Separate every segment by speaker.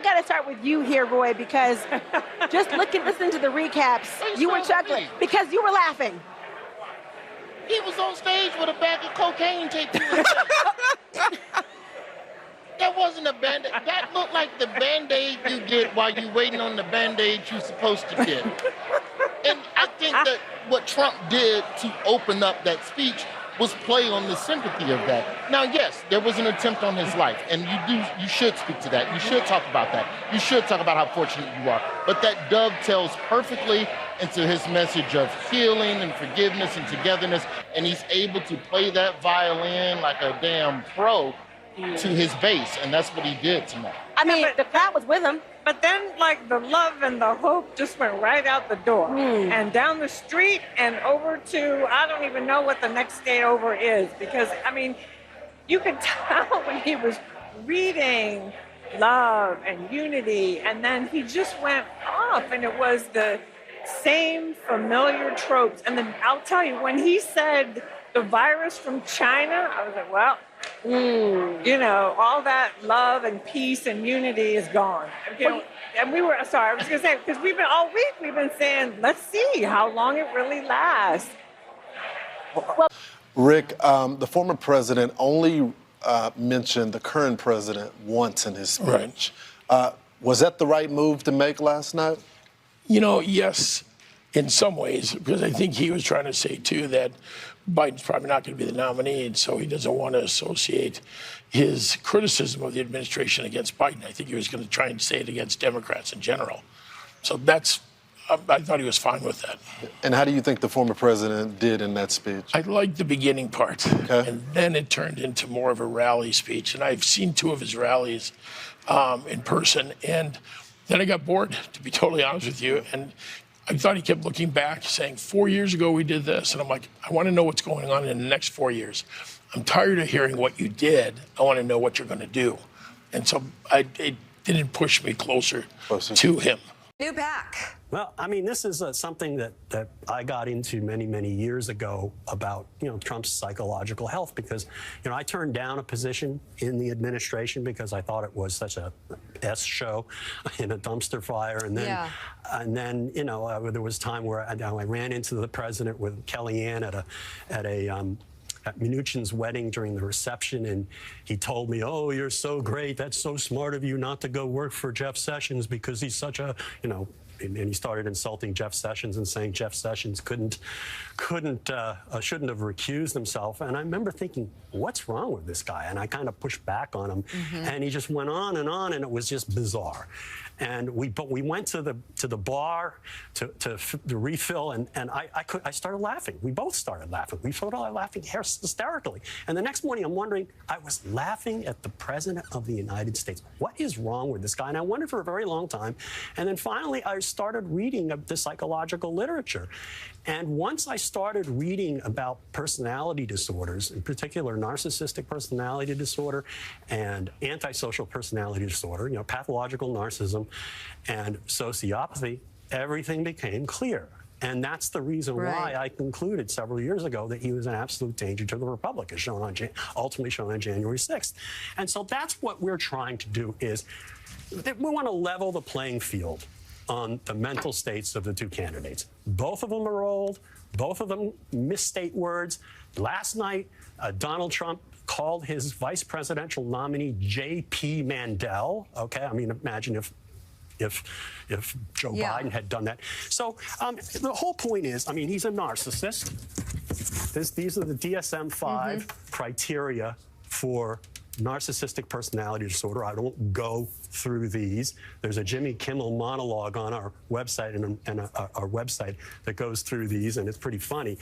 Speaker 1: I got to start with you here, Roy, because just listening to the recaps, you were chuckling because you were laughing.
Speaker 2: He was on stage with a bag of cocaine taped to his face. That wasn't a Band-Aid. That looked like the Band-Aid you get while you're waiting on the Band-Aid you're supposed to get. And I think that what Trump did to open up that speech was play on the sympathy of that. Now, yes, there was an attempt on his life, and you should speak to that. You should talk about that. You should talk about how fortunate you are. But that dovetails perfectly into his message of healing and forgiveness and togetherness, and he's able to play that violin like a damn pro to his base, and that's what he did tonight.
Speaker 1: I mean, the crowd was with him.
Speaker 3: But then, like, the love and the hope just went right out the door and down the street and over to, I don't even know what the next state over is, because, I mean, you could tell when he was reading love and unity, and then he just went off, and it was the same familiar tropes. And then I'll tell you, when he said the virus from China, I was like, well, you know, all that love and peace and unity is gone. You know, and we were, sorry, I was going to say, because we've been all week, we've been saying, let's see how long it really lasts.
Speaker 4: Rick, the former president only mentioned the current president once in his speech.
Speaker 5: Right.
Speaker 4: Was that the right move to make last night?
Speaker 5: You know, yes, in some ways, because I think he was trying to say, too, that Biden's probably not going to be the nominee, and so he doesn't want to associate his criticism of the administration against Biden. I think he was going to try and say it against Democrats in general. So that's, I thought he was fine with that.
Speaker 4: And how do you think the former president did in that speech?
Speaker 5: I liked the beginning part, and then it turned into more of a rally speech. And I've seen two of his rallies in person, and then I got bored, to be totally honest with you. And I thought he kept looking back, saying, 4 years ago we did this. And I'm like, I want to know what's going on in the next 4 years. I'm tired of hearing what you did. I want to know what you're going to do. And so it didn't push me closer to him.
Speaker 6: New back.
Speaker 7: Well, I mean, this is something that I got into many, many years ago about, you know, Trump's psychological health, because, you know, I turned down a position in the administration because I thought it was such a S show in a dumpster fire. And then, you know, there was time where I ran into the president with Kellyanne at Mnuchin's wedding during the reception, and he told me, "Oh, you're so great. That's so smart of you not to go work for Jeff Sessions because he's such a, you know." And he started insulting Jeff Sessions and saying Jeff Sessions shouldn't have recused himself. And I remember thinking, what's wrong with this guy? And I kind of pushed back on him, and he just went on, and it was just bizarre. And we went to the bar to refill, and I started laughing. We both started laughing. We started laughing hysterically. And the next morning, I'm wondering, I was laughing at the president of the United States. What is wrong with this guy? And I wondered for a very long time. And then finally, I started reading the psychological literature. And once I started reading about personality disorders, in particular narcissistic personality disorder and antisocial personality disorder, you know, pathological narcissism and sociopathy, everything became clear. And that's the reason why I concluded several years ago that he was an absolute danger to the Republic, as ultimately shown on January 6th. And so that's what we're trying to do, is that we want to level the playing field on the mental states of the two candidates. Both of them are old. Both of them misstate words. Last night, Donald Trump called his vice presidential nominee J.P. Mandel. Okay, I mean, imagine if Joe Biden had done that. So the whole point is, I mean, he's a narcissist. These are the DSM-5 criteria for narcissistic personality disorder. I don't go through these. There's a Jimmy Kimmel monologue on our website and our website that goes through these, and it's pretty funny.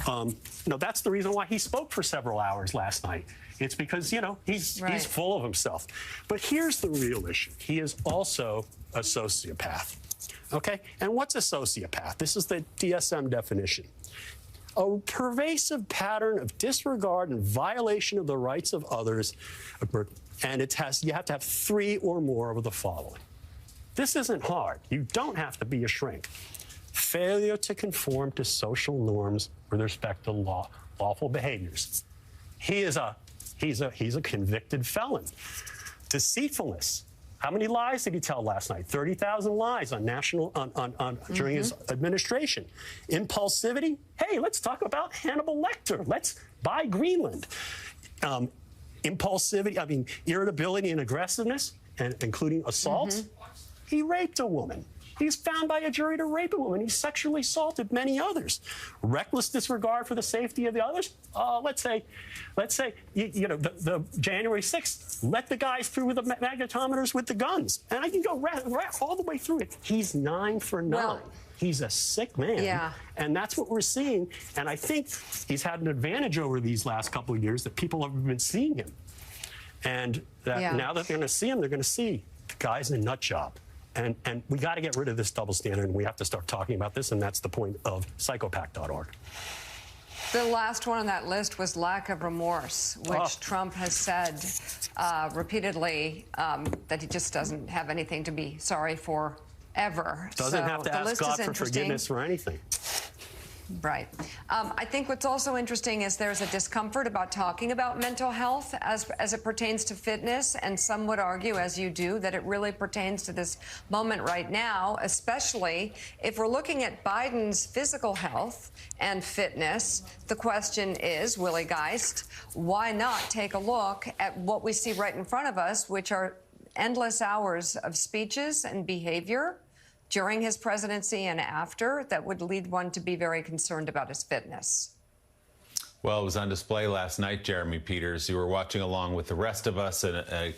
Speaker 7: No, that's the reason why he spoke for several hours last night. It's because, you know, he's full of himself. But here's the real issue. He is also a sociopath. Okay? And what's a sociopath? This is the DSM definition. A pervasive pattern of disregard and violation of the rights of others, and you have to have 3 or more of the following. This isn't hard. You don't have to be a shrink. Failure to conform to social norms with respect to lawful behaviors. He's a convicted felon. Deceitfulness, How many lies did he tell last night? 30,000 lies on during his administration. Impulsivity. Hey, let's talk about Hannibal Lecter. Let's buy Greenland. Impulsivity. Irritability and aggressiveness, and including assault. He raped a woman. He's found by a jury to rape a woman. He sexually assaulted many others. Reckless disregard for the safety of the others. Let's say, the January 6th, let the guys through with the magnetometers with the guns. And I can go all the way through it. He's 9 for 9. Well, he's a sick man. Yeah. And that's what we're seeing. And I think he's had an advantage over these last couple of years that people have been seeing him. And that now that they're going to see him, they're going to see the guy's a nut job. And we got to get rid of this double standard, and we have to start talking about this, and that's the point of psychopact.org.
Speaker 6: The last one on that list was lack of remorse, which Trump has said repeatedly that he just doesn't have anything to be sorry for ever.
Speaker 7: Doesn't have to ask God for forgiveness for anything.
Speaker 6: Right. I think what's also interesting is there's a discomfort about talking about mental health as it pertains to fitness, and some would argue, as you do, that it really pertains to this moment right now, especially if we're looking at Biden's physical health and fitness. The question is, Willie Geist, why not take a look at what we see right in front of us, which are endless hours of speeches and behavior during his presidency and after that would lead one to be very concerned about his fitness?
Speaker 8: Well, it was on display last night, Jeremy Peters. You were watching along with the rest of us at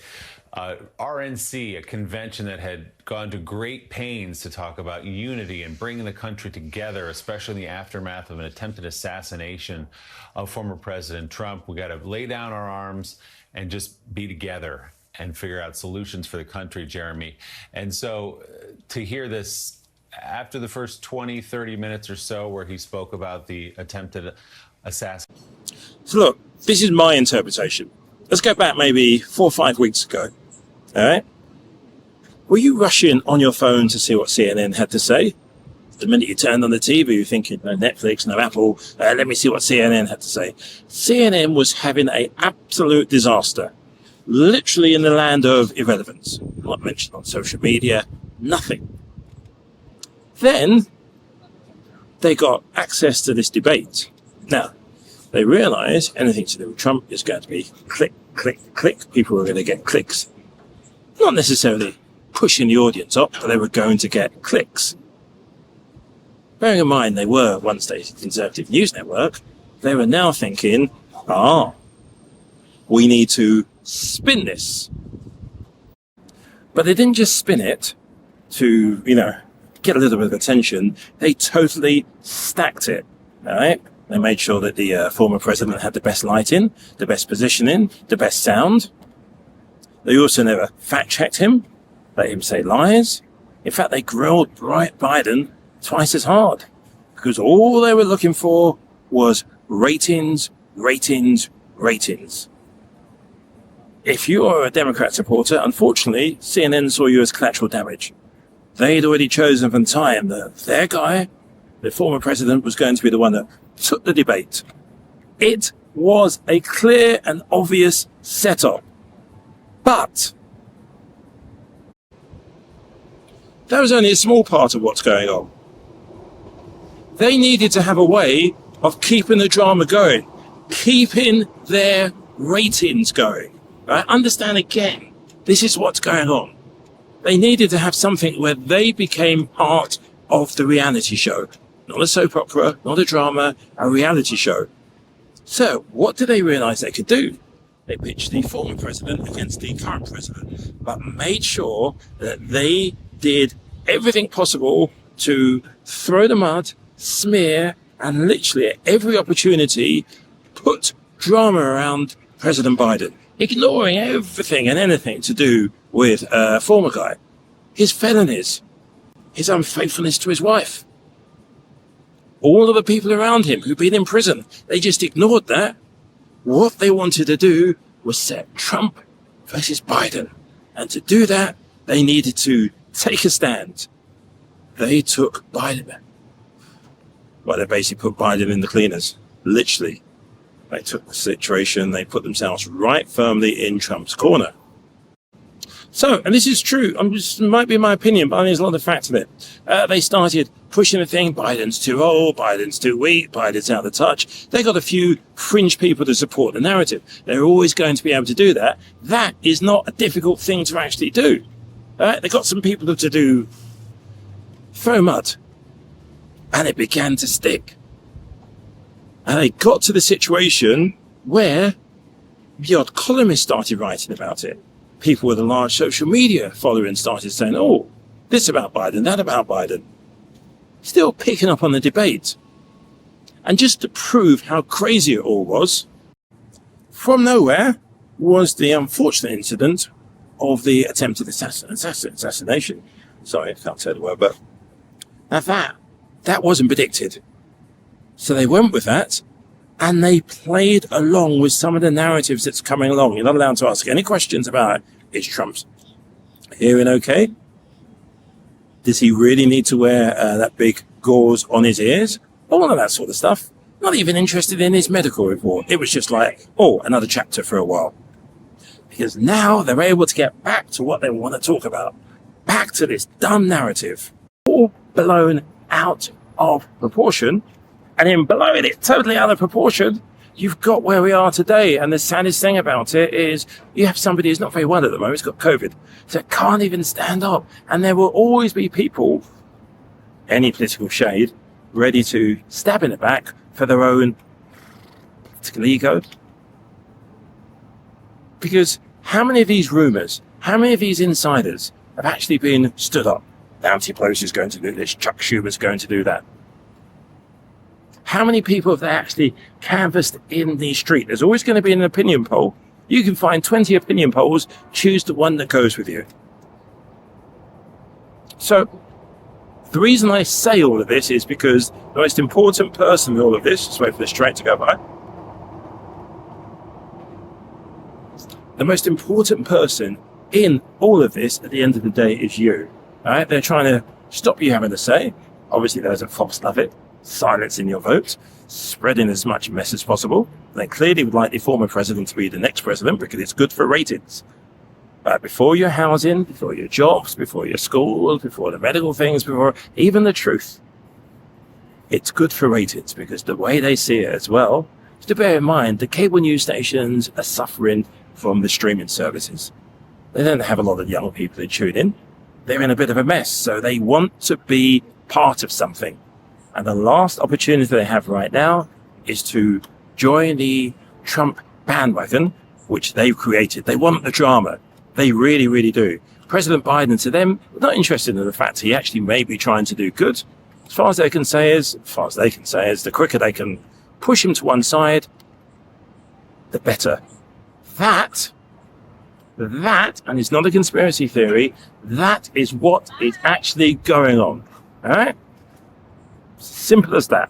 Speaker 8: RNC, a convention that had gone to great pains to talk about unity and bringing the country together, especially in the aftermath of an attempted assassination of former President Trump. We got to lay down our arms and just be together and figure out solutions for the country, Jeremy. And so to hear this after the first 20, 30 minutes or so where he spoke about the attempted assassination.
Speaker 9: So look, this is my interpretation. Let's go back maybe 4 or 5 weeks ago. All right? Were you rushing on your phone to see what CNN had to say? The minute you turned on the TV, you're thinking, no Netflix, no Apple, let me see what CNN had to say. CNN was having an absolute disaster. Literally in the land of irrelevance. Not mentioned on social media, nothing. Then they got access to this debate. Now, they realize anything to do with Trump is going to be click, click, click. People are going to get clicks. Not necessarily pushing the audience up, but they were going to get clicks. Bearing in mind they were once a conservative news network, they were now thinking, we need to spin this. But they didn't just spin it to, get a little bit of attention. They totally stacked it. All right? They made sure that the former president had the best lighting, the best positioning, the best sound. They also never fact-checked him, let him say lies. In fact, they grilled Biden twice as hard because all they were looking for was ratings, ratings, ratings. If you are a Democrat supporter, unfortunately, CNN saw you as collateral damage. They'd already chosen from time that their guy, the former president, was going to be the one that took the debate. It was a clear and obvious setup. But that was only a small part of what's going on. They needed to have a way of keeping the drama going, keeping their ratings going. Right? Understand again, this is what's going on. They needed to have something where they became part of the reality show. Not a soap opera, not a drama, a reality show. So, what did they realize they could do? They pitched the former president against the current president, but made sure that they did everything possible to throw the mud, smear, and literally at every opportunity put drama around President Biden, ignoring everything and anything to do with a former guy, his felonies, his unfaithfulness to his wife. All of the people around him who've been in prison, they just ignored that. What they wanted to do was set Trump versus Biden. And to do that, they needed to take a stand. They took Biden. Well, they basically put Biden in the cleaners. Literally. They took the situation, they put themselves right firmly in Trump's corner. So, and this is true, might be my opinion, but there's a lot of facts in it. They started pushing the thing, Biden's too old, Biden's too weak, Biden's out of touch. They got a few fringe people to support the narrative. They're always going to be able to do that. That is not a difficult thing to actually do. They got some people to do throw mud, and it began to stick. And they got to the situation where the odd columnist started writing about it. People with a large social media following started saying, oh, this about Biden, that about Biden. Still picking up on the debate. And just to prove how crazy it all was, from nowhere was the unfortunate incident of the attempted assassination. Sorry, I can't say the word, but that wasn't predicted. So they went with that, and they played along with some of the narratives that's coming along. You're not allowed to ask any questions about it. Is Trump's hearing okay? Does he really need to wear that big gauze on his ears? All of that sort of stuff. Not even interested in his medical report. It was just like, oh, another chapter for a while. Because now they're able to get back to what they want to talk about. Back to this dumb narrative. All blown out of proportion. And in blowing it totally out of proportion, you've got where we are today. And the saddest thing about it is you have somebody who's not very well at the moment, he's got COVID, so can't even stand up. And there will always be people, any political shade, ready to stab in the back for their own political ego. Because how many of these rumors, how many of these insiders have actually been stood up? Nancy Pelosi's going to do this, Chuck Schumer's going to do that. How many people have they actually canvassed in the street? There's always going to be an opinion poll. You can find 20 opinion polls, choose the one that goes with you. So the reason I say all of this is because the most important person in all of this, just wait for this train to go by. The most important person in all of this at the end of the day is you. All right? They're trying to stop you having a say. Obviously, those that Fox love it. Silencing your vote, spreading as much mess as possible. They clearly would like the former president to be the next president because it's good for ratings. But before your housing, before your jobs, before your schools, before the medical things, before even the truth, it's good for ratings because the way they see it as well is to bear in mind the cable news stations are suffering from the streaming services. They don't have a lot of young people who tune in. They're in a bit of a mess, so they want to be part of something. And the last opportunity they have right now is to join the Trump bandwagon, which they've created. They want the drama. They really, really do. President Biden, to them, not interested in the fact he actually may be trying to do good. As far as they can say is, the quicker they can push him to one side, the better. That, and it's not a conspiracy theory, that is what is actually going on. All right? Simple as that.